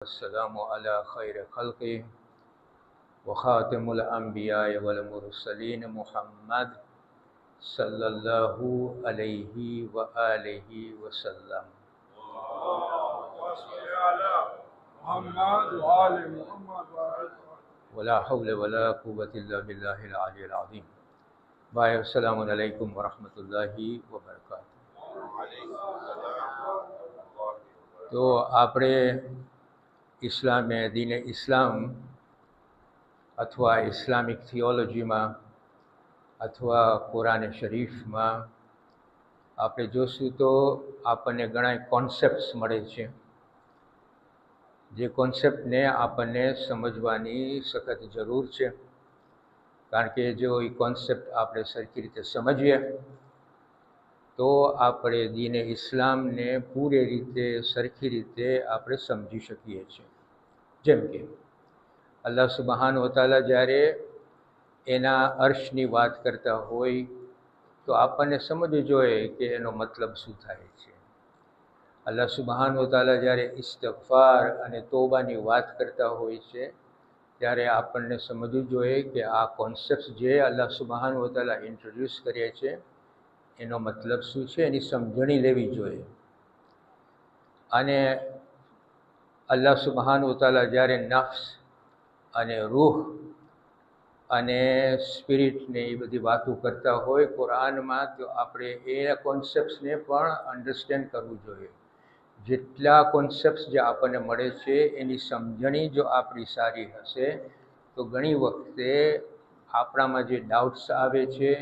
والسلام على خير خلقه وخاتم الأنبياء والمرسلين محمد صلى الله عليه وآله وسلم ولا حول ولا قوة إلا بالله العلي العظيم. भाई अस्सलामु अलैकुम वरहमतुल्लाहि वबरकातुहू. तो આપણે ઇસ્લામે દીને ઇસ્લામ અથવા ઇસ્લામિક થિયોલોજીમાં અથવા કુરાન શરીફમાં આપણે જોશું તો આપણને ઘણા કોન્સેપ્ટ્સ મળે છે, જે કોન્સેપ્ટને આપણને સમજવાની સખત જરૂર છે. કારણ કે જો એ કોન્સેપ્ટ આપણે સરખી રીતે સમજીએ તો આપણે દીને ઇસ્લામને પૂરી રીતે સરખી રીતે આપણે સમજી શકીએ છીએ. જેમ કે અલ્લાહ સુબહાનહુ વ તઆલા જ્યારે એના અર્શની વાત કરતા હોય તો આપણને સમજવું જોઈએ કે એનો મતલબ શું થાય છે. અલ્લાહ સુબહાનહુ વ તઆલા જ્યારે ઇસ્તિગફાર અને તૌબાની વાત કરતા હોય છે ત્યારે આપણને સમજવું જોઈએ કે આ કોન્સેપ્ટ જે અલ્લાહ સુબહાનહુ વ તઆલા ઇન્ટ્રોડ્યુસ કરે છે એનો મતલબ શું છે, એની સમજણી લેવી જોઈએ. અને અલ્લાહ સુબહાનહુ વ તઆલા જ્યારે નફ્સ અને રૂહ અને સ્પિરિટને એ બધી વાતો કરતા હોય કુરાનમાં, તો આપણે એ કોન્સેપ્ટ્સને પણ અન્ડરસ્ટેન્ડ કરવું જોઈએ. જેટલા કોન્સેપ્ટ્સ જે આપણને મળે છે એની સમજણી જો આપણી સારી હશે તો ઘણી વખતે આપણામાં જે ડાઉટ્સ આવે છે,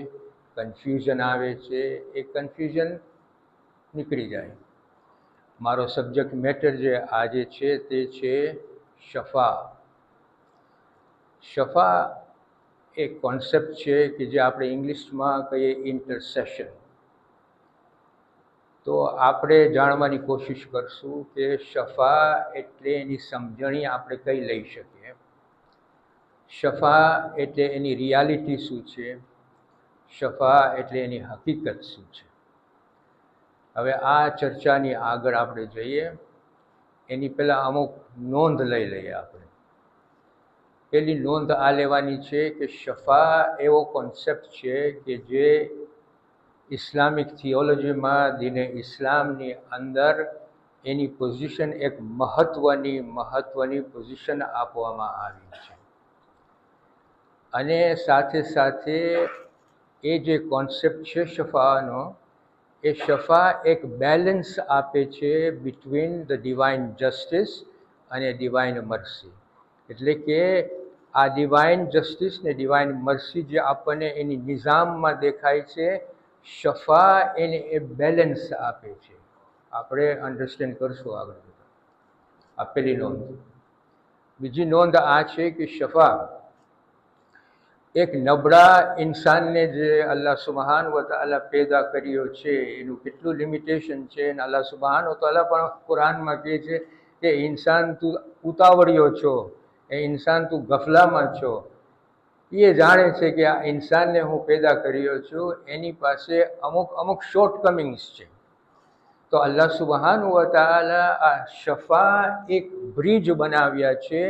કન્ફ્યુઝન આવે છે, એ કન્ફ્યુઝન નીકળી જાય. મારો સબ્જેક્ટ મેટર જે આજે છે તે છે શફા. શફા એક કોન્સેપ્ટ છે કે જે આપણે ઇંગ્લિશમાં કહીએ ઇન્ટરસેશન. તો આપણે જાણવાની કોશિશ કરશું કે શફા એટલે એની સમજણી આપણે કઈ લઈ શકીએ. શફા એટલે એની રિયાલિટી શું છે, શફા એટલે એની હકીકત શું છે. હવે આ ચર્ચાની આગળ આપણે જઈએ એની પહેલાં અમુક નોંધ લઈ લઈએ. આપણે પહેલી નોંધ આ લેવાની છે કે શફા એવો કોન્સેપ્ટ છે કે જે ઇસ્લામિક થિયોલોજીમાં દીને ઇસ્લામની અંદર એની પોઝિશન એક મહત્ત્વની પોઝિશન આપવામાં આવી છે. અને સાથે સાથે એ જે કોન્સેપ્ટ છે શફાનો, એ શફા એક બેલેન્સ આપે છે બિટવીન ધ ડિવાઇન જસ્ટિસ અને ડિવાઇન મર્સી. એટલે કે આ ડિવાઇન જસ્ટિસ ને ડિવાઇન મર્સી જે આપણને એની નિઝામમાં દેખાય છે, શફા એને એ બેલેન્સ આપે છે. આપણે અન્ડરસ્ટેન્ડ કરશું આગળ જતાં. આ પહેલી નોંધ. બીજી નોંધ આ છે કે શફા એક નબળા ઇન્સાનને જે અલ્લાહ સુબહાનહુ વ તઆલા પેદા કર્યો છે એનું કેટલું લિમિટેશન છે. અને અલ્લાહ સુબહાનહુ વ તઆલા પણ કુરાનમાં કહે છે કે ઇન્સાન તું ઉતાવળિયો છો, એ ઇન્સાન તું ગફલામાં છો. એ જાણે છે કે આ ઇન્સાનને હું પેદા કર્યો છું એની પાસે અમુક શોર્ટકમિંગ્સ છે. તો અલ્લાહ સુબહાનહુ વ તઆલા આ શફા એક બ્રિજ બનાવ્યા છે,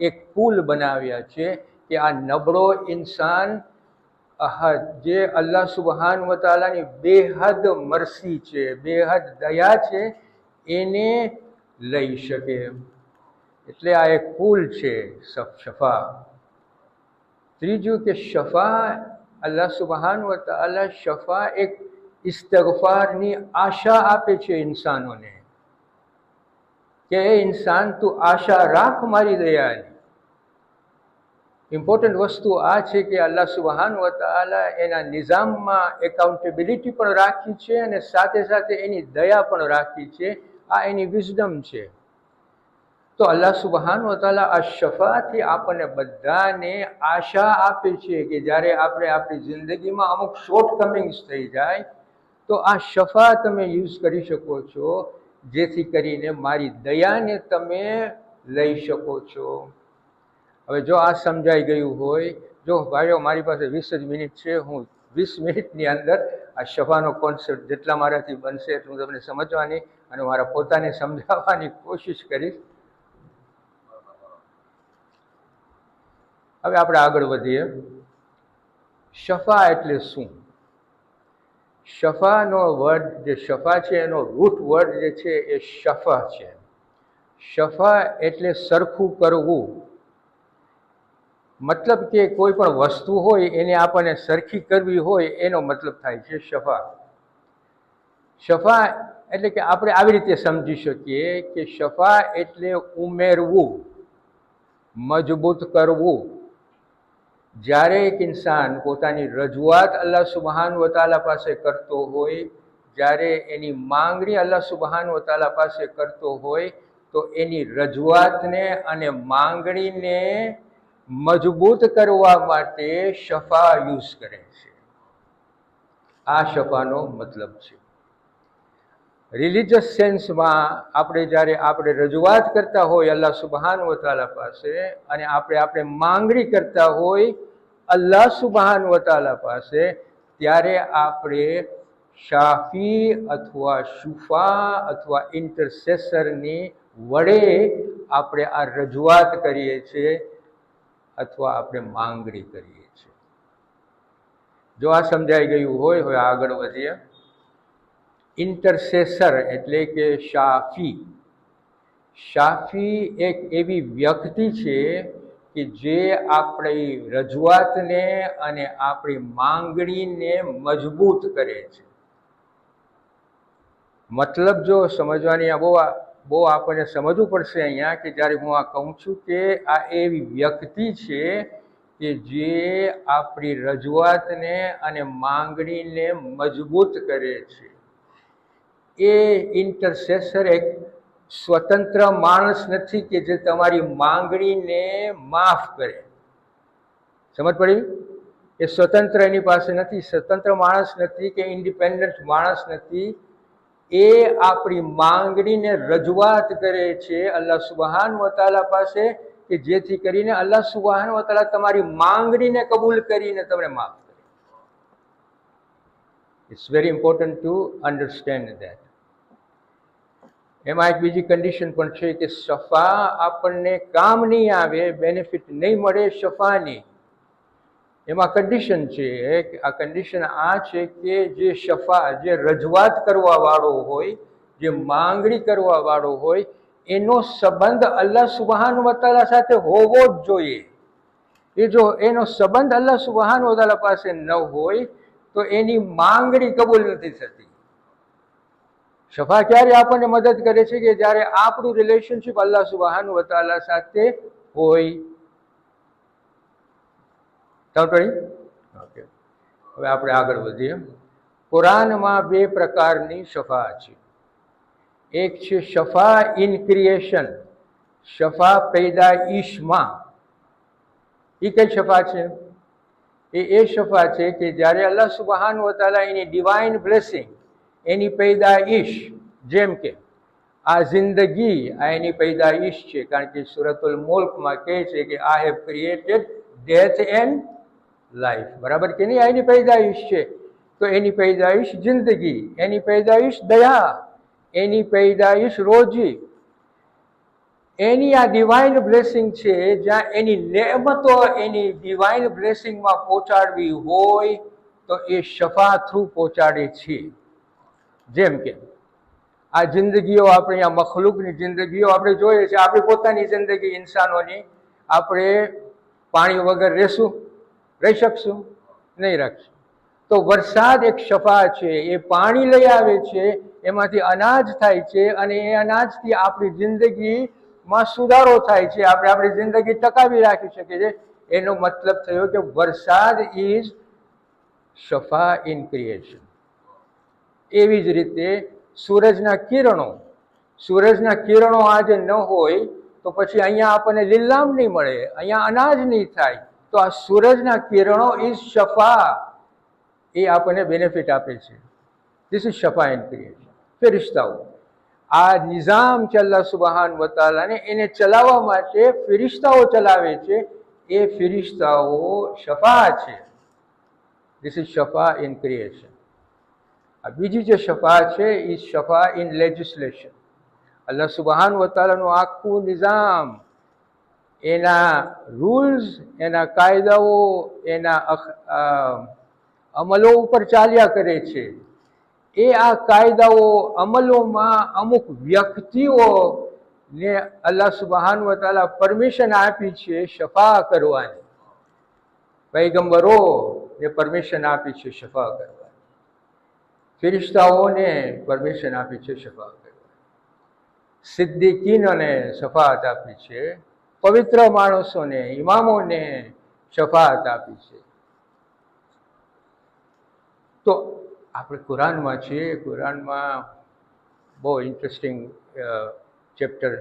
એક પુલ બનાવ્યા છે કે આ નબળો ઇન્સાન જે અલ્લાહ સુબહાનહુ વ તઆલાની બેહદ મરસી છે, બેહદ દયા છે, એને લઈ શકે. એટલે આ એક પુલ છે શફા. ત્રીજું કે શફા અલ્લાહ સુબહાનહુ વ તઆલા શફા એક ઇસ્તિગફારની આશા આપે છે ઇન્સાનોને કે એ ઇન્સાન તું આશા રાખ મારી દયાની. ઇમ્પોર્ટન્ટ વસ્તુ આ છે કે અલ્લાહ સુબહાનહુ વ તઆલા એના નિઝામમાં એકાઉન્ટેબિલિટી પણ રાખી છે અને સાથે સાથે એની દયા પણ રાખી છે. આ એની વિઝડમ છે. તો અલ્લાહ સુબહાનહુ વ તઆલા આ શફાથી આપણને બધાને આશા આપે છે કે જ્યારે આપણે આપણી જિંદગીમાં અમુક શોર્ટકમિંગ્સ થઈ જાય તો આ શફા તમે યુઝ કરી શકો છો, જેથી કરીને મારી દયાને તમે લઈ શકો છો. હવે જો આ સમજાઈ ગયું હોય, જો ભાઈઓ મારી પાસે 20 જ મિનિટ છે, હું 20 મિનિટની અંદર આ શફાનો કોન્સેપ્ટ જેટલા મારાથી બનશે એટલું તમને સમજવાની અને મારા પોતાને સમજાવવાની કોશિશ કરીશ. હવે આપણે આગળ વધીએ. શફા એટલે શું? શફાનો વર્ડ જે શફા છે એનો રૂટ વર્ડ જે છે એ શફા છે. શફા એટલે સરખું કરવું. મતલબ કે કોઈ પણ વસ્તુ હોય એને આપણને સરખી કરવી હોય એનો મતલબ થાય છે શફા. શફા એટલે કે આપણે આવી રીતે સમજી શકીએ કે શફા એટલે ઉમેરવું, મજબૂત કરવું. જ્યારે એક ઇન્સાન પોતાની રજૂઆત અલ્લાહ સુબહાન વ તઆલા પાસે કરતો હોય, જ્યારે એની માંગણી અલ્લાહ સુબહાન વ તઆલા પાસે કરતો હોય, તો એની રજૂઆતને અને માંગણીને મજબૂત કરવા માટે શફા યુઝ કરે છે. આ શફાનો મતલબ છે. રિલિજિયસ સેન્સમાં જ્યારે આપણે રજૂઆત કરતા હોય અલ્લાહ સુબહાન વ તઆલા પાસે અને આપણે માંગણી કરતા હોય અલ્લાહ સુબહાન વ તઆલા પાસે, ત્યારે આપણે શાફી અથવા શુફા અથવા ઇન્ટરસેસરની વડે આપણે આ રજૂઆત કરીએ છીએ અથવા આપણે માંગણી કરીએ છીએ. જો આ સમજાઈ ગયું હોય, હવે આગળ વધીએ. ઇન્ટરસેસર એટલે કે શાફી. શાફી એક એવી વ્યક્તિ છે કે જે આપણી રજૂઆતને અને આપણી માંગણીને મજબૂત કરે છે. મતલબ જો સમજવાની બહુ આપણને સમજવું પડશે અહીંયા કે જ્યારે હું આ કહું છું કે આ એવી વ્યક્તિ છે કે જે આપણી રજૂઆતને અને માંગણીને મજબૂત કરે છે. એ ઇન્ટરસેસર એક સ્વતંત્ર માણસ નથી કે જે તમારી માંગણીને માફ કરે. સમજ પડી? એ સ્વતંત્ર એની પાસે નથી, સ્વતંત્ર માણસ નથી કે ઇન્ડિપેન્ડન્ટ માણસ નથી. એ આપણી માંગણીને રજૂઆત કરે છે અલ્લાહ સુબહાન વ તઆલા પાસે કે જેથી કરીને અલ્લાહ સુબહાન વ તઆલા તમારી માંગણીને કબૂલ કરીને તમને માફ કરે. It's very important to understand that. એમાં એક બીજી કન્ડિશન પણ છે કે શફા આપણને કામ નહીં આવે, બેનિફિટ નહીં મળે શફાની. એમાં કન્ડિશન છે. આ કન્ડિશન આ છે કે જે શફા, જે રજૂઆત કરવા વાળો હોય, જે માંગણી કરવા વાળો હોય, એનો સંબંધ અલ્લાહ સુબહાન વ તઆલા સાથે હોવો જ જોઈએ. એ જો એનો સંબંધ અલ્લાહ સુબહાન વ તઆલા પાસે ન હોય તો એની માંગણી કબૂલ નથી થતી. શફા ક્યારે આપણને મદદ કરે છે કે જ્યારે આપણું રિલેશનશિપ અલ્લાહ સુબહાન વ તઆલા સાથે હોય. ઓકે, હવે આપણે આગળ વધીએ. કુરાનમાં 2 પ્રકારની શફા છે. એક છે શફા ઇન ક્રિએશન, શફા પેદાઈશમાં. એ કઈ શફા છે? એ શફા છે કે જ્યારે અલ્લાહ સુબહાન વ તઆલા એની ડિવાઇન બ્લેસિંગ, એની પેદાઈશ, જેમ કે આ જિંદગી, આ એની પેદાઈશ છે. કારણ કે સૂરતુલ મુલ્કમાં કહે છે કે I have created death and life. બરાબર કે નહીં? આ એની પેદાઈશ છે. તો એની પેદાઈશ જિંદગી, એની પેદાઈશ દયા, એની પેદાઈશ રોજી, એની આ ડિવાઇન બ્લેસિંગ છે. જ્યાં એની નેમતો એની ડિવાઇન બ્લેસિંગમાં પહોંચાડવી હોય તો એ શફા થ્રુ પહોંચાડે છે. જેમ કે આ જિંદગીઓ, આપણી આ મખલુકની જિંદગીઓ આપણે જોઈએ છે. આપણી પોતાની જિંદગી ઇન્સાનોની, આપણે પાણી વગર રહી શકશું? નહીં રાખશું. તો વરસાદ એક શફા છે. એ પાણી લઈ આવે છે, એમાંથી અનાજ થાય છે અને એ અનાજથી આપણી જિંદગીમાં સુધારો થાય છે. આપણે આપણી જિંદગી ટકાવી રાખી શકીએ છીએ. એનો મતલબ થયો કે વરસાદ ઇઝ શફા ઇન ક્રિએશન. એવી જ રીતે સૂરજના કિરણો આજે ન હોય તો પછી અહીંયા આપણને લીલામ નહીં મળે, અહીંયા અનાજ નહીં થાય. તો આ સૂરજના કિરણો ઇઝ શફા. એ આપણને બેનિફિટ આપે છે. ધીસ ઇઝ શફા ઇન ક્રિએશન. ફેરિશ્તાઓ, આ નિઝામ છે અલ્લાહ સુબહાન વ તઆલાને, એને ચલાવવા માટે ફેરિશ્તાઓ ચલાવે છે. એ ફેરિશ્તાઓ શફા છે. ધીસ ઇઝ શફા ઇન ક્રિએશન. આ બીજી જે શફા છે એ શફા ઇન લેજિસ્લેશન. અલ્લાહ સુબહાન વ તઆલાનું આખું નિઝામ, એના રૂલ્સ, એના કાયદાઓ, એના અમલો ઉપર ચાલ્યા કરે છે. એ આ કાયદાઓ અમલોમાં અમુક વ્યક્તિઓને અલ્લાહ સુબ્હાનહુ વ તઆલા પરમિશન આપી છે શફા કરવાની. પૈગંબરોને પરમિશન આપી છે શફા કરવાની, ફિરિશ્તાઓને પરમિશન આપી છે શફા કરવાની, સિદ્દીકીનોને શફાત આપી છે, પવિત્ર માણસોને, ઇમામોને શફાત આપી છે. તો આપણે કુરાનમાં છીએ, કુરાનમાં બહુ ઇન્ટરેસ્ટિંગ ચેપ્ટર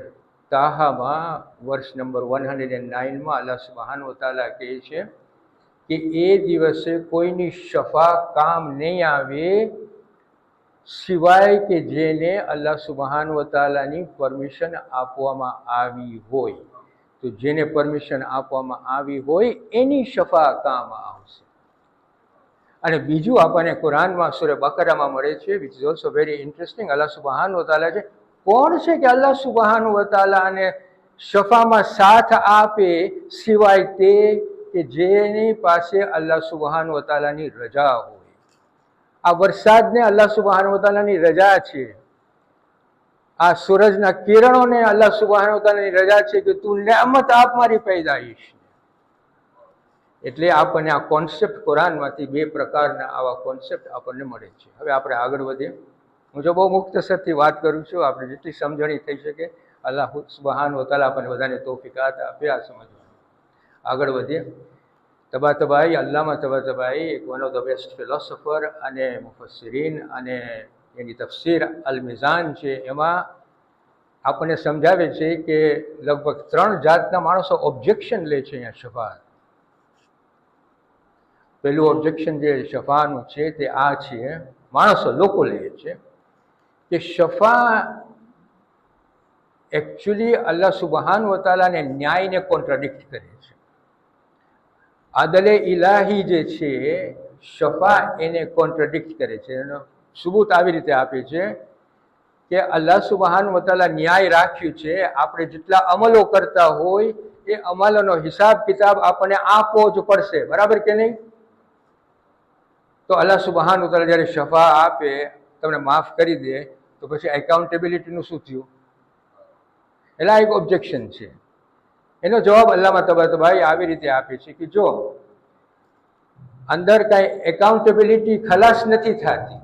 તાહામાં વર્ષ નંબર 109માં અલ્લાહ સુબ્હાનહુ વ તઆલા કહે છે કે એ દિવસે કોઈની શફા કામ નહીં આવે સિવાય કે જેને અલ્લાહ સુબ્હાનહુ વ તઆલાની પરમિશન આપવામાં આવી હોય. તો જેને પરમિશન આપવામાં આવી હોય એની શફા કામ આવશે. અને બીજું આપણને કુરાનમાં સૂરે બકરામાં મળે છે, which is also very interesting. અલ્લાહ સુબ્હાનહુ વ તઆલા છે, કોણ છે કે અલ્લાહ સુબ્હાનહુ વ તઆલાને શફામાં સાથ આપે સિવાય તે કે જેની પાસે અલ્લાહ સુબ્હાનહુ વ તઆલાની રજા હોય. આ વરસાદને અલ્લાહ સુબ્હાનહુ વ તઆલાની રજા છે. આ સૂરજના કિરણોને અલ્લાહ સુબ્હાનહુ વ તઆલાની રજા છે કે તું નેમત આપ મારી પેદાઈશ. એટલે આપણને આ કોન્સેપ્ટ કુરાનમાંથી બે પ્રકારના આવા કોન્સેપ્ટ આપણને મળે છે. હવે આપણે આગળ વધીએ. હું જો બહુ મુખ્તસરથી વાત કરું છું, આપણે જેટલી સમજણી થઈ શકે અલ્લાહ સુબ્હાનહુ વ તઆલા આપણને બધાને તૌફીક આપે આ સમજવાની. આગળ વધીએ. તબાતબાઈ, અલ્લામા તબાતબાઈ એક one of the best philosopher અને મુફસ્સિરીન, અને એની તફસીર અલ મિઝાન છે, એમાં આપણને સમજાવે છે કે લગભગ 3 જાતના માણસો ઓબ્જેક્શન લે છે અહીંયા શફાત. પહેલું ઓબ્જેક્શન જે શફાનું છે તે આ છે, માણસો લોકો લે છે કે શફા એકચ્યુઅલી અલ્લાહ સુબ્હાનહુ વ તઆલાને ન્યાયને કોન્ટ્રાડિક્ટ કરે છે. આદલે ઇલાહી જે છે શફા એને કોન્ટ્રાડિક્ટ કરે છે. એનો સબૂત આવી રીતે આપે છે કે અલ્લાહ સુબ્હાનહુ વ તઆલા ન્યાય રાખ્યું છે, આપણે જેટલા અમલો કરતા હોય એ અમલોનો હિસાબ કિતાબ આપણને આપવો જ પડશે, બરાબર કે નહીં? તો અલ્લાહ સુબ્હાનહુ વ તઆલા જ્યારે શફા આપે, તમને માફ કરી દે, તો પછી એકાઉન્ટેબિલિટીનું શું થયું? એટલે આ એક ઓબ્જેક્શન છે. એનો જવાબ અલ્લામા તબાતબાઈ આવી રીતે આપે છે કે જો અંદર કાંઈ એકાઉન્ટેબિલિટી ખલાસ નથી થતી.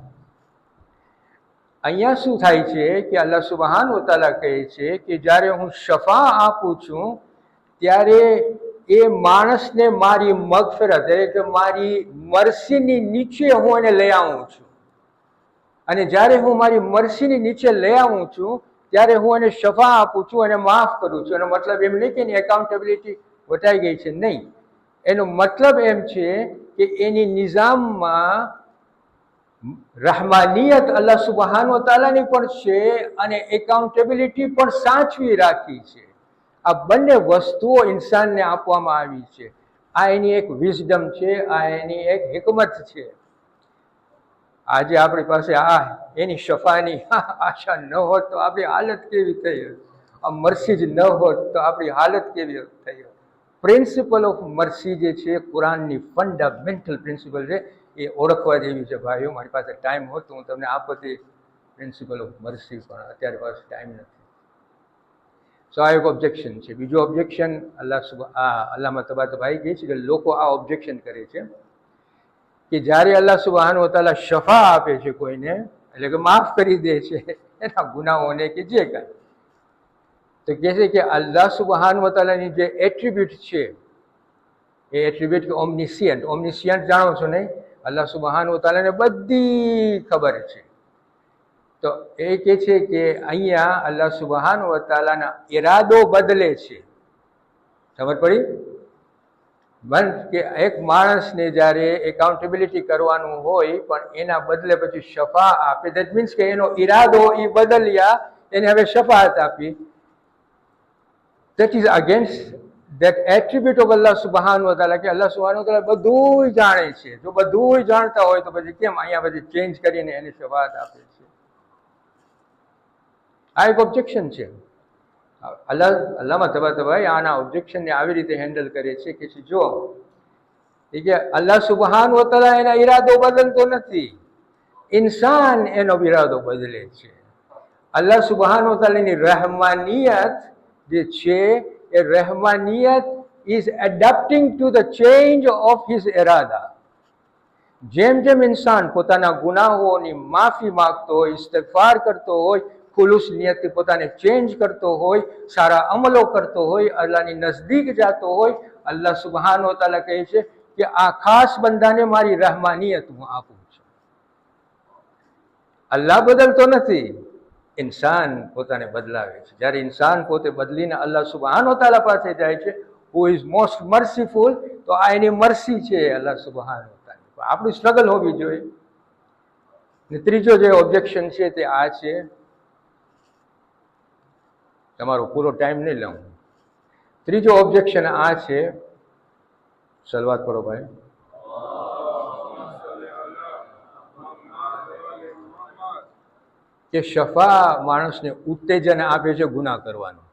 અહીંયા શું થાય છે કે અલ્લાહ સુબ્હાનહુ વ તઆલા કહે છે કે જ્યારે હું શફા આપું છું ત્યારે એ માણસને મારી મગફિરત એટલે કે મારી મરસીની નીચે હું એને લઈ આવું છું. અને જ્યારે હું મારી મરસીની નીચે લઈ આવું છું ત્યારે હું એને શફા આપું છું અને માફ કરું છું. એનો મતલબ એમ નહીં કે એની એકાઉન્ટેબિલિટી વટાઈ ગઈ છે, નહીં. એનો મતલબ એમ છે કે એની નિઝામમાં રહમાનિયત અલ્લાહ સુબ્હાનહુ વ તઆલાની પણ છે અને એકાઉન્ટેબિલિટી પણ સાચવી રાખી છે. આ બંને વસ્તુઓ ઇન્સાનને આપવામાં આવી છે. આ એની એક વિઝડમ છે, આ એની એક હિકમત છે. આજે આપણી પાસે એની શફાની આશા ન હોત તો આપણી હાલત કેવી થઈ હોત? આ મરસી જ ન હોત તો આપણી હાલત કેવી થઈ હોત? પ્રિન્સિપલ ઓફ મરસી જે છે કુરાનની ફંડામેન્ટલ પ્રિન્સિપલ છે, એ ઓળખવા જેવી છે ભાઈઓ. મારી પાસે ટાઈમ હોત તો હું તમને આપતી પ્રિન્સિપલ ઓફ મરસી, પણ અત્યારે પાસે ટાઈમ નથી. સો આ એક ઓબ્જેક્શન છે. બીજું ઓબ્જેક્શન અલ્લામા તબાતબાઈ કહે છે કે લોકો આ ઓબ્જેક્શન કરે છે કે જ્યારે અલ્લાહ સુબ્હાનહુ વ તઆલા શફા આપે છે કોઈને, એટલે કે માફ કરી દે છે એના ગુનાહોને કે જે કાંઈ, તો કહે છે કે અલ્લાહ સુબ્હાનહુ વ તઆલાની જે એટ્રીબ્યુટ છે એ એટ્રીબ્યુટ કે ઓમનિસિયન્ટ જાણો છો નહીં? અલ્લાહ સુબ્હાનહુ વ તઆલાને બધી ખબર છે. તો એ કહે છે કે અહીંયા અલ્લાહ સુબ્હાનહુ વ તઆલાના ઈરાદો બદલે છે. ખબર પડી? કે એક માણસને જ્યારે એકાઉન્ટેબિલિટી કરવાનું હોય પણ એના બદલે પછી શફા આપે, દેટ મીન્સ કે એનો ઈરાદો એ બદલ્યા, એને હવે શફાત આપી. That is against that attribute of Allah subhanahu wa ta'ala, કે અલ્લાહ સુબ્હાનહુ વ તઆલા બધું જાણે છે. જો બધું જાણતા હોય તો પછી કેમ અહીંયા પછી ચેન્જ કરીને એને શફાત આપે છે? આ એક ઓબ્જેક્શન છે. અલ્લામા તબાતબાઈ આના ઓબ્જેક્શનને આવી રીતે હેન્ડલ કરે છે કે જો કે અલ્લાહ સુબહાન વ તઆલા એના ઈરાદો બદલતો નથી, ઇન્સાન એનો ઈરાદો બદલે છે. અલ્લાહ સુબહાન વ તઆલાની રહેમાનિયત જે છે એ રહેમાનિયત is adapting to the change of his ઇરાદા. જેમ જેમ ઇન્સાન પોતાના ગુનાહોની માફી માંગતો હોય, ઇસ્તિગફાર કરતો હોય, ખુલુસ નિયતથી પોતાને ચેન્જ કરતો હોય, સારા અમલો કરતો હોય, અલ્લાહની નજદીક જતો હોય, અલ્લાહ સુબહાન વ તઆલા કહે છે કે આ ખાસ બંદાને મારી રહેમાનિયત હું આપું છું. અલ્લાહ બદલતો નથી, ઇન્સાન પોતાને બદલાવે છે. જ્યારે ઇન્સાન પોતે બદલીને અલ્લાહ સુબહાન વ તઆલા પાસે જાય છે, હુ ઇઝ મોસ્ટ મર્સીફુલ, તો આ એની મર્સી છે અલ્લાહ સુબહાન વ તઆલા. આપણું સ્ટ્રગલ હોવી જોઈએ. ને ત્રીજો જે ઓબ્જેક્શન છે તે આ છે, તમારો પૂરો ટાઈમ નહીં લઉં. ત્રીજો ઓબ્જેક્શન આ છે, સલવાત કરો ભાઈ. કે શફા માણસને ઉત્તેજન આપે છે ગુનાહ કરવાનું.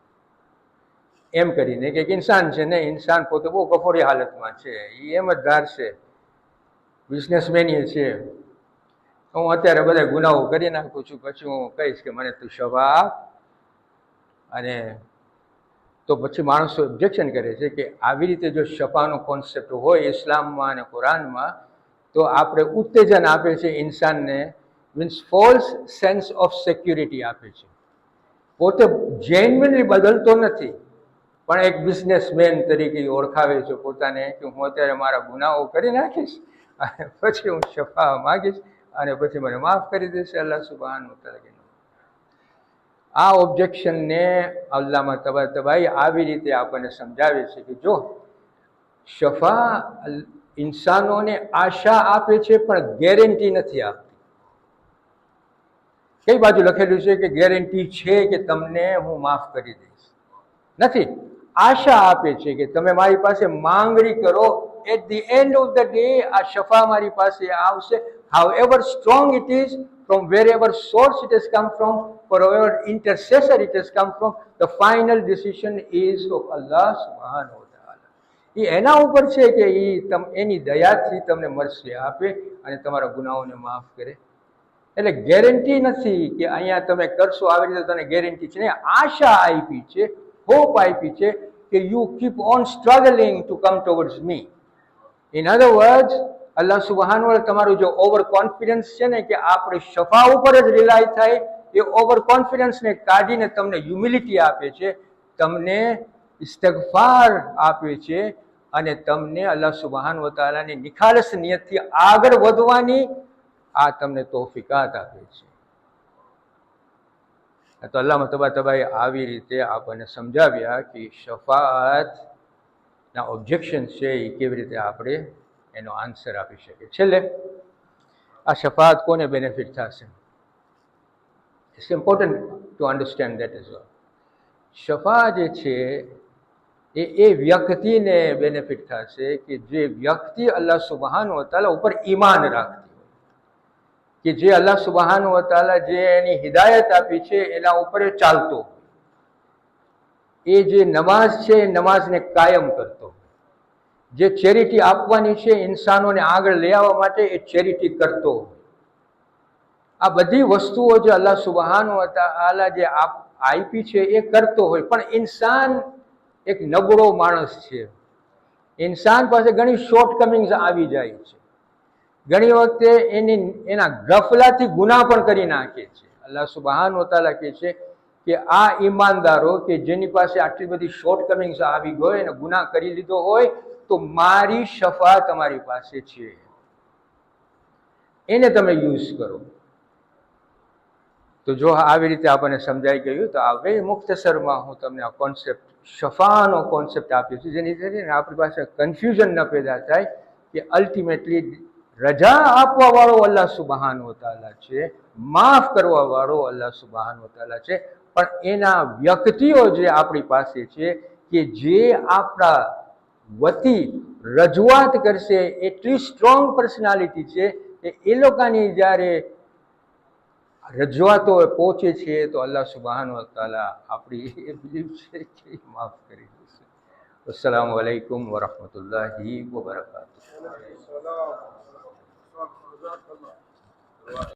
એમ કરીને કે ઇન્સાન છે ને, ઇન્સાન પોતે બહુ કફોડી હાલતમાં છે, એ એમ જ ધારશે બિઝનેસમેન છે, હું અત્યારે બધા ગુનાહો કરી નાખું છું, પછી હું કહીશ કે મને તું શફા આપ. અને તો પછી માણસો ઓબ્જેક્શન કરે છે કે આવી રીતે જો શફાનો કોન્સેપ્ટ હોય ઇસ્લામમાં અને કુરાનમાં, તો આપણે ઉત્તેજન આપે છે ઇન્સાનને, means false sense of security આપે છે. પોતે જેન્યુઇનલી બદલતો નથી, પણ એક બિઝનેસમેન તરીકે ઓળખાવે છે પોતાને કે હું અત્યારે મારા ગુનાહો કરી નાખીશ અને પછી હું શફા માગીશ અને પછી મને માફ કરી દેશે અલ્લાહ સુબહાન વ તઆલા. આ ઓબ્જેક્શનને અલ્લામા તબાતબાઈ આવી રીતે આપણને સમજાવે છે કે જો શફા ઇન્સાનોને આશા આપે છે પણ ગેરંટી નથી આપતી. કઈ બાજુ લખેલું છે કે ગેરંટી છે કે તમને હું માફ કરી દઈશ? નથી. આશા આપે છે કે તમે મારી પાસે માંગણી કરો, at the end of the day આ શફા મારી પાસે આવશે. however strong it is, from wherever source it has come from, for whoever intercessor it has come from, the final decision is of Allah subhanahu wa ta'ala. એ એના ઉપર છે કે એની દયાથી તમને મરસી આપે અને તમારા ગુનાહોને માફ કરે. એટલે ગેરંટી નથી કે અહીંયા તમે કરશો આવી રીતે તને ગેરંટી છે. આશા આપી છે, હોપ આપી છે કે you keep on struggling to come towards me. In other words, અલ્લાહ સુબહાન વ તમારું જો ઓવર કોન્ફિડન્સ છે ને કે આપણે શફા ઉપર જ રિલાય થાય, એ ઓવર કોન્ફિડન્સને કાઢીને તમને હ્યુમિલિટી આપે છે, તમને ઇસ્તિગફાર આપે છે અને તમને અલ્લાહ સુબહાન વ તઆલાની નિખાલસ નિયતથી આગળ વધવાની આ તમને તૌફીકાત આપે છે. તો અલ્લામા તબાતબાઈ આવી રીતે આપણને સમજાવ્યા કે શફાઅતના ઓબ્જેક્શન છે એ કેવી રીતે આપણે એનો આન્સર આપી શકીએ. છેલ્લે આ શફાઅત કોને બેનિફિટ થશે? It's important to understand that is all. શફા જે છે એ વ્યક્તિને બેનિફિટ થશે કે જે વ્યક્તિ અલ્લાહ સુબહાન વ તઆલા ઉપર ઈમાન રાખતી, કે જે અલ્લાહ સુબહાન વ તઆલા જે એની હિદાયત આપી છે એના ઉપર એ ચાલતો, એ જે નમાઝ છે એ નમાઝને કાયમ કરતો, જે ચેરિટી આપવાની છે ઇન્સાનોને આગળ લઈ આવવા માટે એ ચેરિટી કરતો. આ બધી વસ્તુઓ જે અલ્લાહ સુબહાન વ તઆલા જે આપી છે એ કરતો હોય, પણ ઇન્સાન એક નબળો માણસ છે. ઇન્સાન પાસે ઘણી શોર્ટકમિંગ્સ આવી જાય છે. ઘણી વખતે એના ગફલાથી ગુનાહ પણ કરી નાખે છે. અલ્લાહ સુબહાન વ તઆલા કહે છે કે આ ઈમાનદારો કે જેની પાસે આટલી બધી શોર્ટકમિંગ્સ આવી ગઈ અને ગુનાહ કરી લીધો હોય, તો મારી શફા તમારી પાસે છે, એને તમે યુઝ કરો. તો જો આવી રીતે આપણને સમજાઈ ગયું તો હવે મુખ્તસરમાં હું તમને આ કોન્સેપ્ટ શફાનો કોન્સેપ્ટ આપ્યો છું, જેની કરીને આપણી પાસે કન્ફ્યુઝન ન પેદા થાય કે અલ્ટિમેટલી રજા આપવા વાળો અલ્લાહ સુબહાન વ તઆલા છે, માફ કરવા વાળો અલ્લાહ સુબહાન વ તઆલા છે, પણ એના વ્યક્તિઓ જે આપણી પાસે છે કે જે આપણા વતી રજૂઆત કરશે, એટલી સ્ટ્રોંગ પર્સનાલિટી છે કે એ લોકોની જ્યારે રજૂઆતો પહોંચે છે તો અલ્લાહ સુબહાનહુ તાલા આપણી એ બિલીફ છે કે એ માફ કરી દેશે. અસ્સલામુ અલૈકુમ વરહમતુલ્લાહિ વબરકાતુહ.